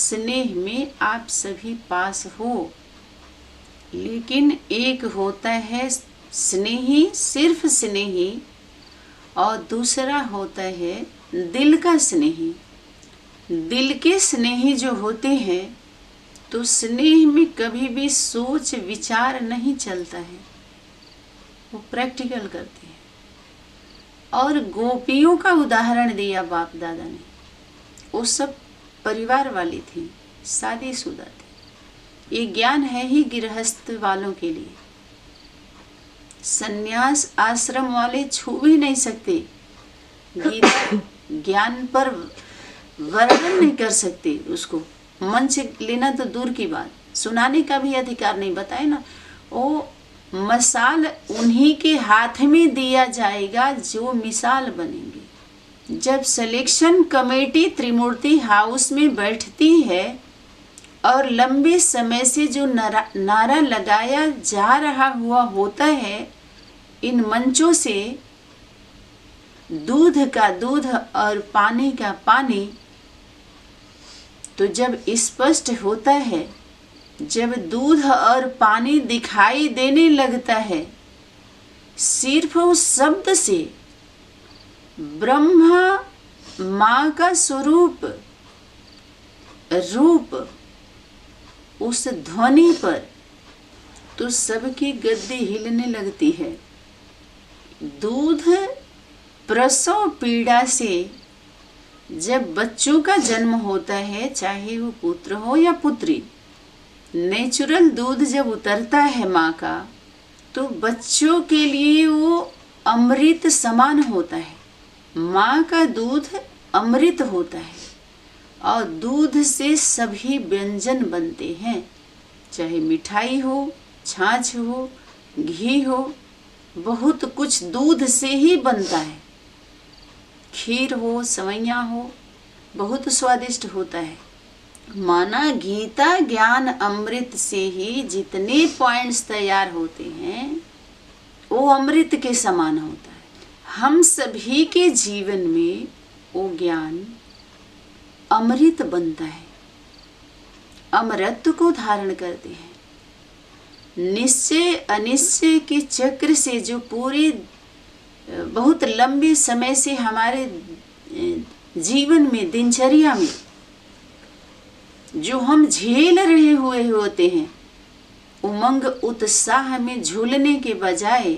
स्नेह में आप सभी पास हो, लेकिन एक होता है स्नेही, सिर्फ स्नेही, और दूसरा होता है दिल का स्नेही। दिल के स्नेही जो होते हैं तो स्नेह में कभी भी सोच विचार नहीं चलता है, वो प्रैक्टिकल करते हैं। और गोपियों का उदाहरण दिया बाप दादा ने, वो सब परिवार वाली थी, शादीशुदा थी। ये ज्ञान है ही गृहस्थ वालों के लिए, सन्यास आश्रम वाले छू भी नहीं सकते, गीता ज्ञान पर वर्णन नहीं कर सकते, उसको मन से लेना तो दूर की बात, सुनाने का भी अधिकार नहीं। बताए ना, वो मसाल उन्हीं के हाथ में दिया जाएगा जो मिसाल बनेंगे। जब सिलेक्शन कमेटी त्रिमूर्ति हाउस में बैठती है और लंबे समय से जो नारा लगाया जा रहा हुआ होता है इन मंचों से, दूध का दूध और पानी का पानी, तो जब स्पष्ट होता है, जब दूध और पानी दिखाई देने लगता है, सिर्फ उस शब्द से ब्रह्मा माँ का स्वरूप रूप उस ध्वनि पर, तो सबकी गद्दी हिलने लगती है। दूध प्रसव पीड़ा से जब बच्चों का जन्म होता है, चाहे वो पुत्र हो या पुत्री, नेचुरल दूध जब उतरता है माँ का, तो बच्चों के लिए वो अमृत समान होता है। माँ का दूध अमृत होता है और दूध से सभी व्यंजन बनते हैं, चाहे मिठाई हो, छाछ हो, घी हो, बहुत कुछ दूध से ही बनता है। खीर हो, सवैयाँ हो, बहुत स्वादिष्ट होता है। माना गीता ज्ञान अमृत से ही जितने पॉइंट्स तैयार होते हैं वो अमृत के समान होता है। हम सभी के जीवन में वो ज्ञान अमृत बनता है, अमरत्व को धारण करते हैं। निश्चय अनिश्चय के चक्र से जो पूरे बहुत लंबे समय से हमारे जीवन में, दिनचर्या में जो हम झेल रहे हुए होते हैं, उमंग उत्साह में झूलने के बजाय,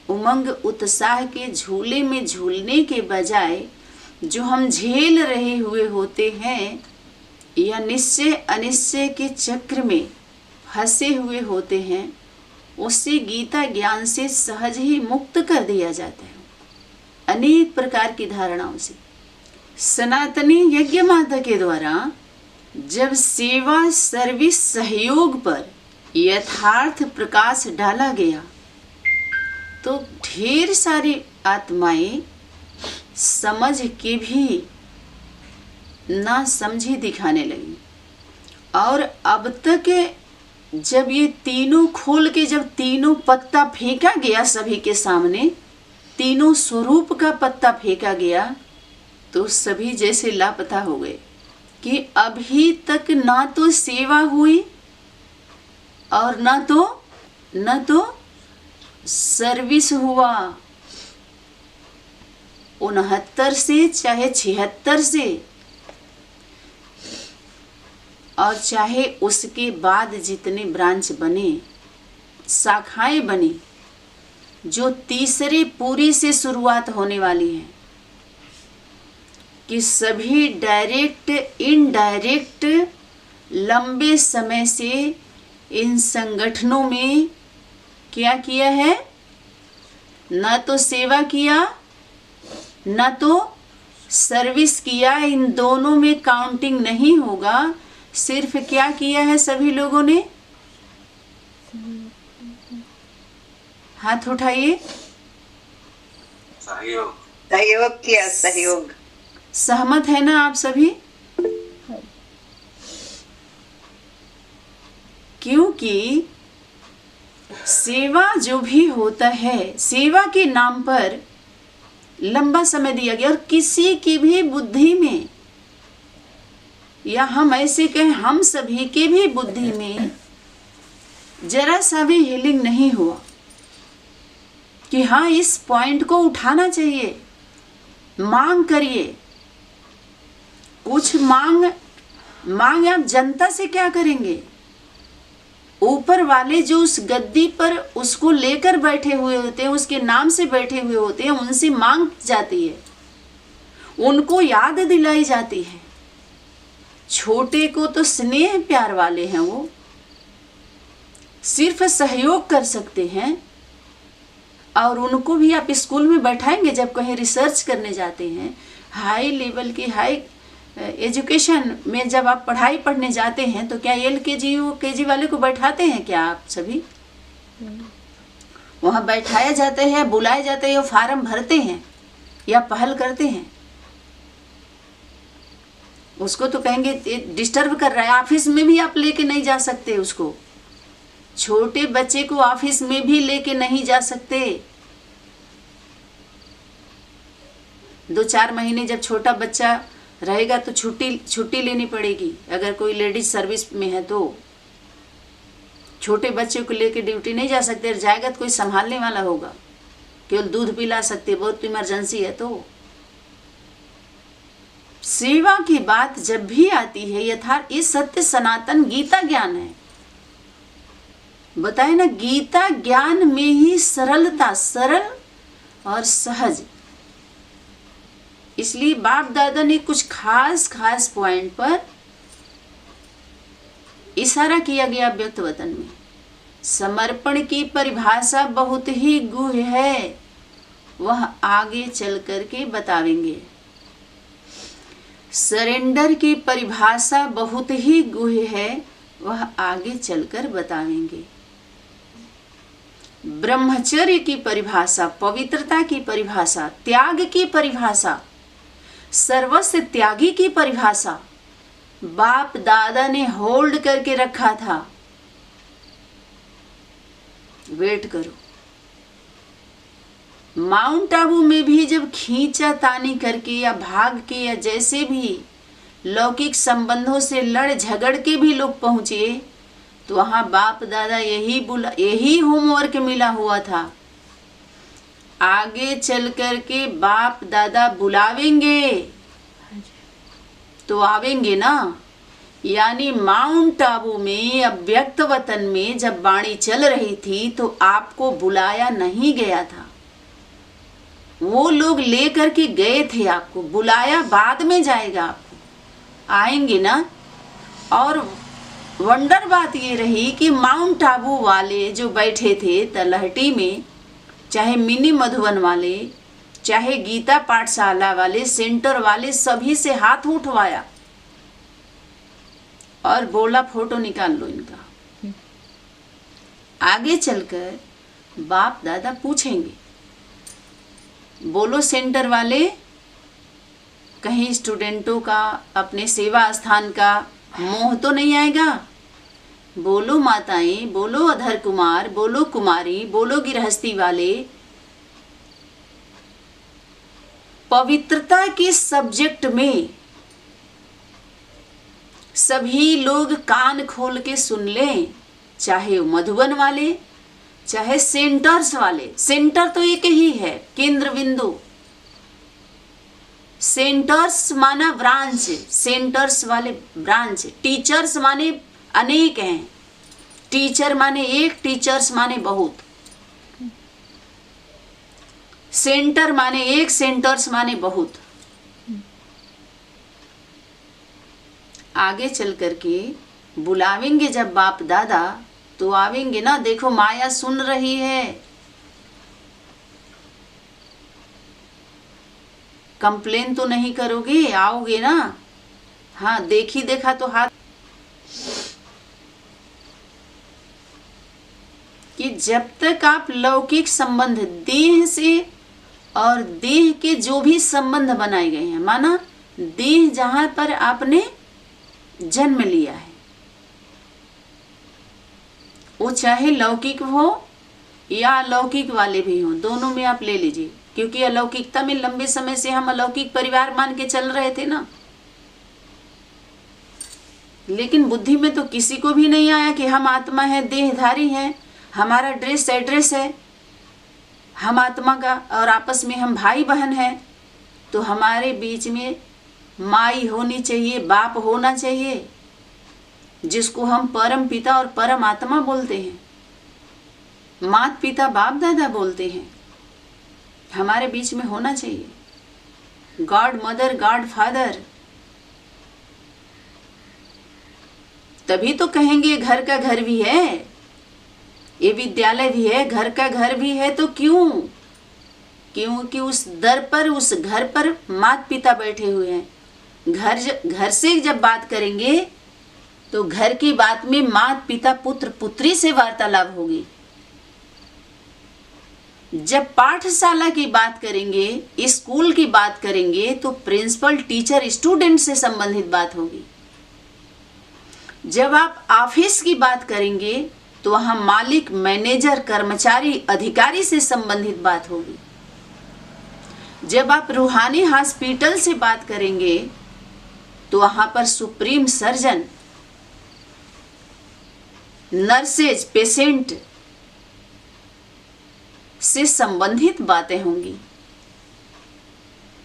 उमंग उत्साह के झूले में झूलने के बजाय जो हम झेल रहे हुए होते हैं, या निश्चय अनिश्चय के चक्र में फंसे हुए होते हैं, उससे गीता ज्ञान से सहज ही मुक्त कर दिया जाता है अनेक प्रकार की धारणाओं से। सनातनी यज्ञ माता के द्वारा जब सेवा सर्विस सहयोग पर यथार्थ प्रकाश डाला गया, तो ढेर सारी आत्माएं समझ के भी ना समझी दिखाने लगी। और अब तक जब ये तीनों खोल के, जब तीनों पत्ता फेंका गया सभी के सामने, तीनों स्वरूप का पत्ता फेंका गया, तो सभी जैसे लापता हो गए कि अभी तक ना तो सेवा हुई और ना तो सर्विस हुआ। 69 से चाहे 76 से और चाहे उसके बाद जितने ब्रांच बने, शाखाएं बनी, जो तीसरे पूरी से शुरुआत होने वाली है, कि सभी डायरेक्ट इनडायरेक्ट लंबे समय से इन संगठनों में क्या किया है, ना तो सेवा किया ना तो सर्विस किया। इन दोनों में काउंटिंग नहीं होगा। सिर्फ क्या किया है सभी लोगों ने, हाथ उठाइए। सहयोग किया, सहयोग। सहमत है ना आप सभी? क्योंकि सेवा जो भी होता है, सेवा के नाम पर लंबा समय दिया गया और किसी की भी बुद्धि में या हम ऐसे कहें हम सभी के भी बुद्धि में जरा सा भी हीलिंग नहीं हुआ कि हाँ इस पॉइंट को उठाना चाहिए, मांग करिए। कुछ मांग आप जनता से क्या करेंगे? ऊपर वाले जो उस गद्दी पर उसको लेकर बैठे हुए होते हैं, उसके नाम से बैठे हुए होते हैं, उनसे मांग जाती है, उनको याद दिलाई जाती है। छोटे को तो स्नेह प्यार वाले हैं, वो सिर्फ सहयोग कर सकते हैं। और उनको भी आप स्कूल में बैठाएंगे, जब कहीं रिसर्च करने जाते हैं, हाई लेवल की हाई एजुकेशन में जब आप पढ़ाई पढ़ने जाते हैं, तो क्या LKG UKG वाले को बैठाते हैं क्या आप सभी? वहाँ बैठाया जाता है, बुलाए जाते हैं, फार्म भरते हैं या पहल करते हैं? उसको तो कहेंगे डिस्टर्ब कर रहा है। ऑफिस में भी आप लेके नहीं जा सकते उसको, छोटे बच्चे को ऑफिस में भी लेके नहीं जा सकते। 2-4 महीने जब छोटा बच्चा रहेगा तो छुट्टी लेनी पड़ेगी, अगर कोई लेडीज सर्विस में है तो। छोटे बच्चे को लेके ड्यूटी नहीं जा सकते, जाएगा तो कोई संभालने वाला होगा, केवल दूध पिला सकते, बहुत इमरजेंसी है तो। सेवा की बात जब भी आती है, यथार्थ ये सत्य सनातन गीता ज्ञान है। बताए ना, गीता ज्ञान में ही सरलता, सरल और सहज। इसलिए बाप दादा ने कुछ खास पॉइंट पर इशारा किया गया व्यक्त वतन में। समर्पण की परिभाषा बहुत ही गूढ़ है, वह आगे चल करके बतावेंगे। सरेंडर की परिभाषा बहुत ही गूढ़ है, वह आगे चलकर बतावेंगे। ब्रह्मचर्य की परिभाषा, पवित्रता की परिभाषा, त्याग की परिभाषा, सर्वस्व त्यागी की परिभाषा बाप दादा ने होल्ड करके रखा था। वेट करो। माउंट आबू में भी जब खींचा तानी करके या भाग के या जैसे भी लौकिक संबंधों से लड़ झगड़ के भी लोग पहुंचे, तो वहां बाप दादा यही होमवर्क मिला हुआ था। आगे चल करके बाप दादा बुलावेंगे तो आवेंगे ना। यानी माउंट आबू में, अव्यक्त वतन में जब वाणी चल रही थी तो आपको बुलाया नहीं गया था, वो लोग लेकर के गए थे आपको। बुलाया बाद में जाएगा, आपको आएंगे ना। और वंडर बात ये रही कि माउंट आबू वाले जो बैठे थे तलहटी में, चाहे मिनी मधुबन वाले, चाहे गीता पाठशाला वाले, सेंटर वाले, सभी से हाथ उठवाया और बोला फोटो निकाल लो इनका। आगे चलकर बाप दादा पूछेंगे, बोलो सेंटर वाले, कहीं स्टूडेंटों का, अपने सेवा स्थान का मोह तो नहीं आएगा? बोलो माताएं, बोलो अधर कुमार, बोलो कुमारी, बोलो गृहस्थी वाले। पवित्रता के सब्जेक्ट में सभी लोग कान खोल के सुन लें, चाहे मधुबन वाले, चाहे सेंटर्स वाले। सेंटर तो एक ही है, केंद्र बिंदु। सेंटर्स माना ब्रांच, सेंटर्स वाले ब्रांच। टीचर्स माने अनेक हैं, टीचर माने एक, टीचर्स माने बहुत। सेंटर माने एक, सेंटर्स माने बहुत। आगे चल करके बुलावेंगे जब बाप दादा तो आवेंगे ना। देखो माया सुन रही है, कंप्लेन तो नहीं करोगे, आओगे ना। हाँ, देखी देखा तो हाथ, कि जब तक आप लौकिक संबंध देह से और देह के जो भी संबंध बनाए गए हैं, माना देह जहां पर आपने जन्म लिया है, वो चाहे लौकिक हो या अलौकिक वाले भी हो, दोनों में आप ले लीजिए। क्योंकि अलौकिकता में लंबे समय से हम अलौकिक परिवार मान के चल रहे थे ना। लेकिन बुद्धि में तो किसी को भी नहीं आया कि हम आत्मा है, देहधारी हैं, हमारा ड्रेस एड्रेस है हम आत्मा का, और आपस में हम भाई बहन हैं, तो हमारे बीच में माई होनी चाहिए, बाप होना चाहिए, जिसको हम परम पिता और परम आत्मा बोलते हैं, माता पिता बाप दादा बोलते हैं, हमारे बीच में होना चाहिए, गॉड मदर, गॉड फादर। तभी तो कहेंगे घर का घर भी है, ये विद्यालय भी है, घर का घर भी है। तो क्यों? क्योंकि उस दर पर, उस घर पर माता पिता बैठे हुए हैं। घर से जब बात करेंगे तो घर की बात में माता पिता पुत्र पुत्री से वार्तालाप होगी। जब पाठशाला की बात करेंगे, स्कूल की बात करेंगे, तो प्रिंसिपल, टीचर, स्टूडेंट से संबंधित बात होगी। जब आप ऑफिस की बात करेंगे तो वहां मालिक, मैनेजर, कर्मचारी, अधिकारी से संबंधित बात होगी। जब आप रूहानी हॉस्पिटल से बात करेंगे तो वहां पर सुप्रीम सर्जन, नर्सेज, पेशेंट से संबंधित बातें होंगी।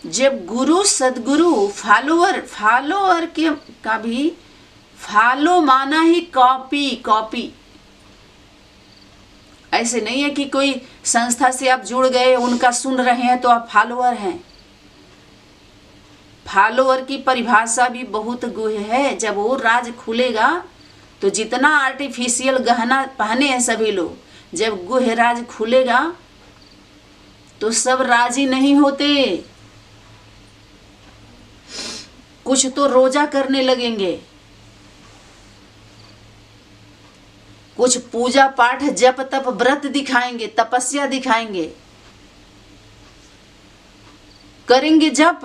जब गुरु, सदगुरु, फॉलोअर के का भी फॉलो माना ही कॉपी। ऐसे नहीं है कि कोई संस्था से आप जुड़ गए, उनका सुन रहे हैं तो आप फॉलोअर हैं। फॉलोअर की परिभाषा भी बहुत गुह है। जब वो राज खुलेगा तो जितना आर्टिफिशियल गहना पहने हैं सभी लोग, जब गुह राज खुलेगा तो सब राजी नहीं होते। कुछ तो रोजा करने लगेंगे, कुछ पूजा पाठ, जप तप, व्रत दिखाएंगे, तपस्या दिखाएंगे, करेंगे जप,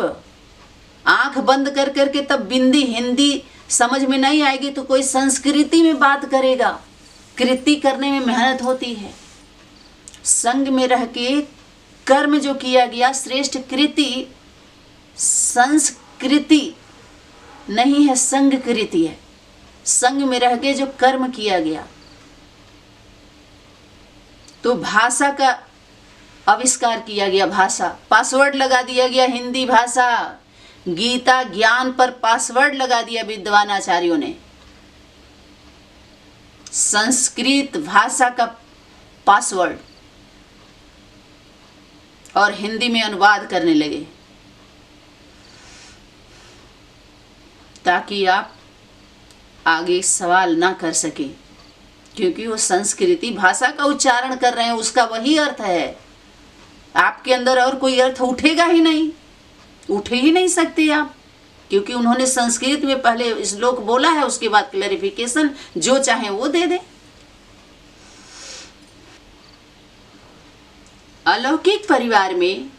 आंख बंद कर करके। तब बिंदी हिंदी समझ में नहीं आएगी तो कोई संस्कृति में बात करेगा। कृति करने में मेहनत होती है। संग में रह के कर्म जो किया गया, श्रेष्ठ कृति संस्कृति नहीं है, संग कृति है। संग में रह के जो कर्म किया गया, तो भाषा का आविष्कार किया गया। भाषा, पासवर्ड लगा दिया गया। हिंदी भाषा, गीता ज्ञान पर पासवर्ड लगा दिया विद्वान आचार्यों ने। संस्कृत भाषा का पासवर्ड, और हिंदी में अनुवाद करने लगे ताकि आप आगे सवाल ना कर सके, क्योंकि वो संस्कृति भाषा का उच्चारण कर रहे हैं, उसका वही अर्थ है। आपके अंदर और कोई अर्थ उठेगा ही नहीं, उठ ही नहीं सकते आप, क्योंकि उन्होंने संस्कृत में पहले श्लोक बोला है, उसके बाद क्लैरिफिकेशन जो चाहे वो दे दे। अलौकिक परिवार में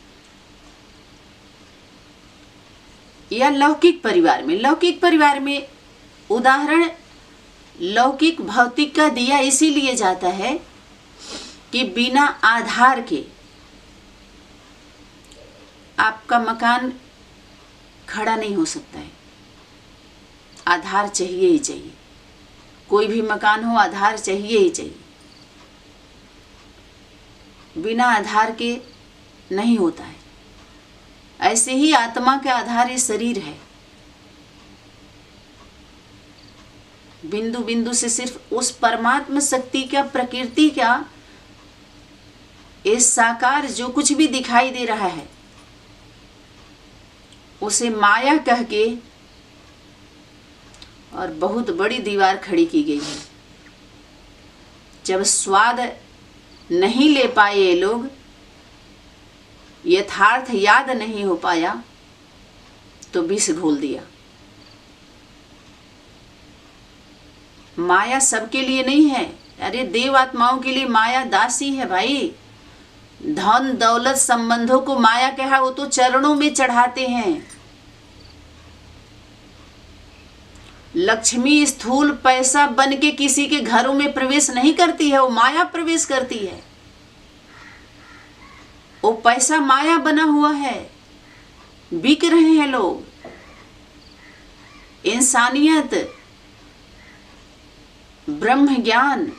या लौकिक परिवार में उदाहरण लौकिक भौतिक का दिया इसीलिए जाता है कि बिना आधार के आपका मकान खड़ा नहीं हो सकता है। आधार चाहिए ही चाहिए। कोई भी मकान हो, आधार चाहिए ही चाहिए। बिना आधार के नहीं होता है। ऐसे ही आत्मा का आधार ये शरीर है। बिंदु बिंदु से सिर्फ उस परमात्मा शक्ति का, प्रकृति का, इस साकार जो कुछ भी दिखाई दे रहा है उसे माया कह के और बहुत बड़ी दीवार खड़ी की गई है। जब स्वाद नहीं ले पाए ये लोग, यथार्थ याद नहीं हो पाया, तो विष घोल दिया। माया सबके लिए नहीं है। अरे देव आत्माओं के लिए माया दासी है भाई। धन दौलत संबंधों को माया कहा, वो तो चरणों में चढ़ाते हैं। लक्ष्मी स्थूल पैसा बन के किसी के घरों में प्रवेश नहीं करती है, वो माया प्रवेश करती है। वो पैसा माया बना हुआ है, बिक रहे हैं लोग। इंसानियत ब्रह्म ज्ञान,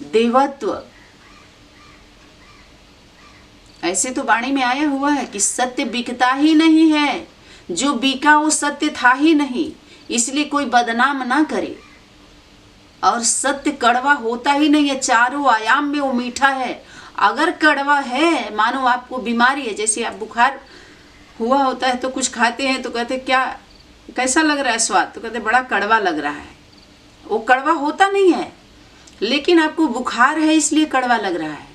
देवत्व, ऐसे तो वाणी में आया हुआ है कि सत्य बिकता ही नहीं है, जो बिका वो सत्य था ही नहीं, इसलिए कोई बदनाम ना करे। और सत्य कड़वा होता ही नहीं है, चारों आयाम में वो मीठा है। अगर कड़वा है, मानो आपको बीमारी है, जैसे आप बुखार हुआ होता है तो कुछ खाते हैं तो कहते क्या कैसा लग रहा है स्वाद, तो कहते बड़ा कड़वा लग रहा है। वो कड़वा होता नहीं है, लेकिन आपको बुखार है इसलिए कड़वा लग रहा है।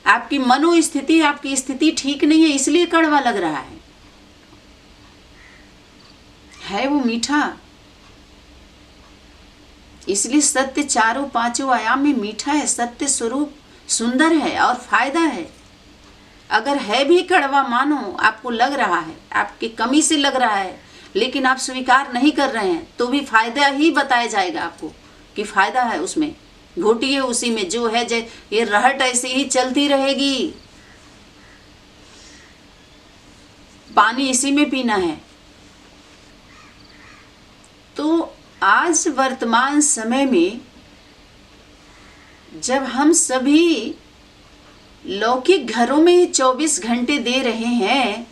आपकी मनोस्थिति, आपकी स्थिति ठीक नहीं है इसलिए कड़वा लग रहा है वो मीठा। इसलिए सत्य चारों पांचों आयाम में मीठा है, सत्य स्वरूप सुंदर है और फायदा है। अगर है भी कड़वा, मानो आपको लग रहा है, आपकी कमी से लग रहा है, लेकिन आप स्वीकार नहीं कर रहे हैं, तो भी फायदा ही बताया जाएगा आपको कि फायदा है उसमें, घोटिए उसी में जो है। ये रहट ऐसे ही चलती रहेगी, पानी इसी में पीना है। तो आज वर्तमान समय में जब हम सभी लौकिक घरों में ही 24 घंटे दे रहे हैं,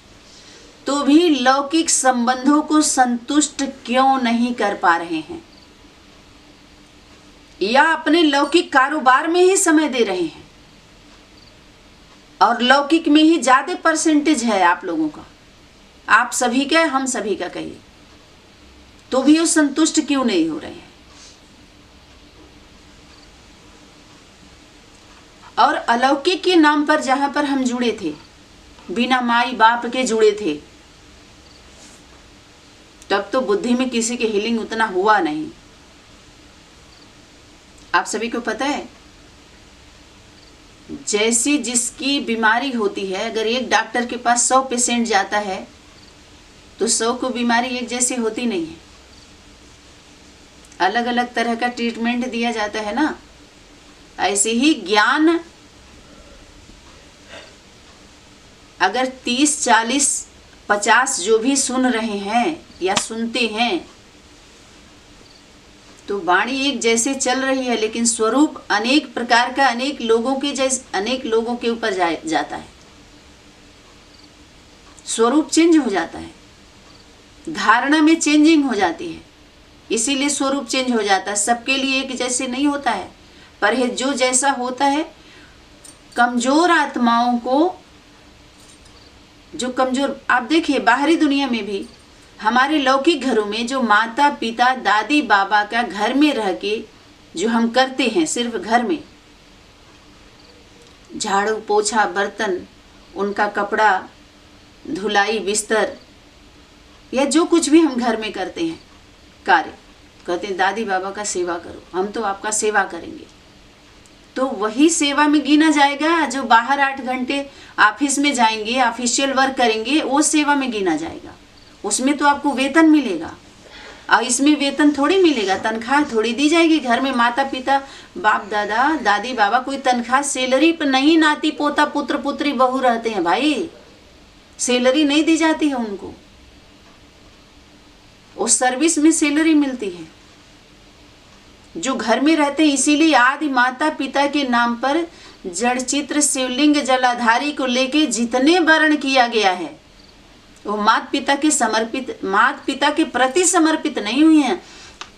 तो भी लौकिक संबंधों को संतुष्ट क्यों नहीं कर पा रहे हैं, या अपने लौकिक कारोबार में ही समय दे रहे हैं और लौकिक में ही ज्यादा परसेंटेज है आप लोगों का, आप सभी का, हम सभी का कहिए, तो भी वो संतुष्ट क्यों नहीं हो रहे हैं। और अलौकिक के नाम पर जहां पर हम जुड़े थे, बिना माई बाप के जुड़े थे, तब तो बुद्धि में किसी के हीलिंग उतना हुआ नहीं। आप सभी को पता है, जैसी जिसकी बीमारी होती है, अगर एक डॉक्टर के पास 100 पेशेंट जाता है तो 100 को बीमारी एक जैसी होती नहीं है, अलग अलग तरह का ट्रीटमेंट दिया जाता है ना। ऐसे ही ज्ञान अगर 30, 40, 50 जो भी सुन रहे हैं या सुनते हैं, तो वाणी एक जैसे चल रही है, लेकिन स्वरूप अनेक प्रकार का, अनेक लोगों के ऊपर जाता है। स्वरूप चेंज हो जाता है, धारणा में चेंजिंग हो जाती है, इसीलिए स्वरूप चेंज हो जाता है। सबके लिए एक जैसे नहीं होता है, पर जो जैसा होता है, कमजोर आत्माओं को, जो कमजोर, आप देखिए बाहरी दुनिया में भी, हमारे लौकिक घरों में जो माता पिता दादी बाबा का घर में रह के जो हम करते हैं, सिर्फ घर में झाड़ू पोछा बर्तन, उनका कपड़ा धुलाई बिस्तर, या जो कुछ भी हम घर में करते हैं कार्य, कहते हैं दादी बाबा का सेवा करो, हम तो आपका सेवा करेंगे। तो वही सेवा में गिना जाएगा जो बाहर 8 घंटे ऑफिस में जाएंगे, ऑफिशियल वर्क करेंगे, वो सेवा में गिना जाएगा। उसमें तो आपको वेतन मिलेगा, और इसमें वेतन थोड़ी मिलेगा, तनख्वाह थोड़ी दी जाएगी। घर में माता पिता, बाप दादा दादी बाबा कोई तनख्वाह सैलरी पर नहीं, नाती पोता पुत्र पुत्री बहू रहते हैं भाई, सैलरी नहीं दी जाती है उनको, उस सर्विस में सैलरी मिलती है। जो घर में रहते हैं, इसीलिए आदि माता पिता के नाम पर जड़ चित्र शिवलिंग जलाधारी को लेके जितने वर्ण किया गया है, वो माता पिता के समर्पित, माता पिता के प्रति समर्पित नहीं हुए हैं।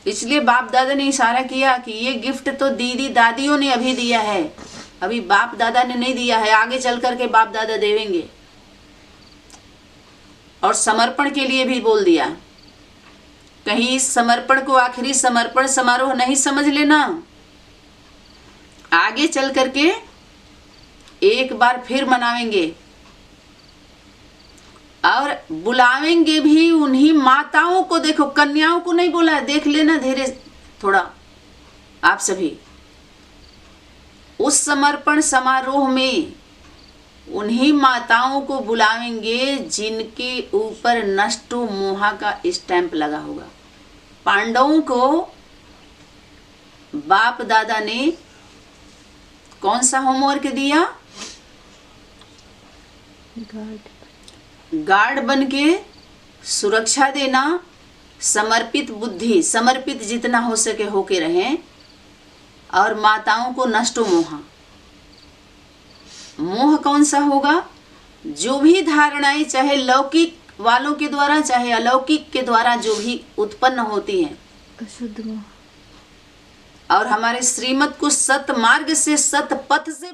इसलिए बाप दादा ने इशारा किया कि ये गिफ्ट तो दीदी दादियों ने अभी दिया है, अभी बाप दादा ने नहीं दिया है, आगे चल करके बाप दादा देवेंगे। और समर्पण के लिए भी बोल दिया, कहीं इस समर्पण को आखिरी समर्पण समारोह नहीं समझ लेना, आगे चल करके एक बार फिर मनावेंगे और बुलावेंगे भी उन्हीं माताओं को। देखो, कन्याओं को नहीं बोला, देख लेना धीरे थोड़ा आप सभी। उस समर्पण समारोह में उन्हीं माताओं को बुलावेंगे जिनके ऊपर नष्टो मोहा का स्टैंप लगा होगा। पांडवों को बाप दादा ने कौन सा होमवर्क दिया? गार्ड बन के सुरक्षा देना, समर्पित बुद्धि, समर्पित जितना हो सके होके रहें। और माताओं को नष्टो मोहा, मोह कौन सा होगा? जो भी धारणाएं चाहे लौकिक वालों के द्वारा चाहे अलौकिक के द्वारा जो भी उत्पन्न होती हैं, अशुद्ध मोह, और हमारे श्रीमत को सत मार्ग से सत पथ से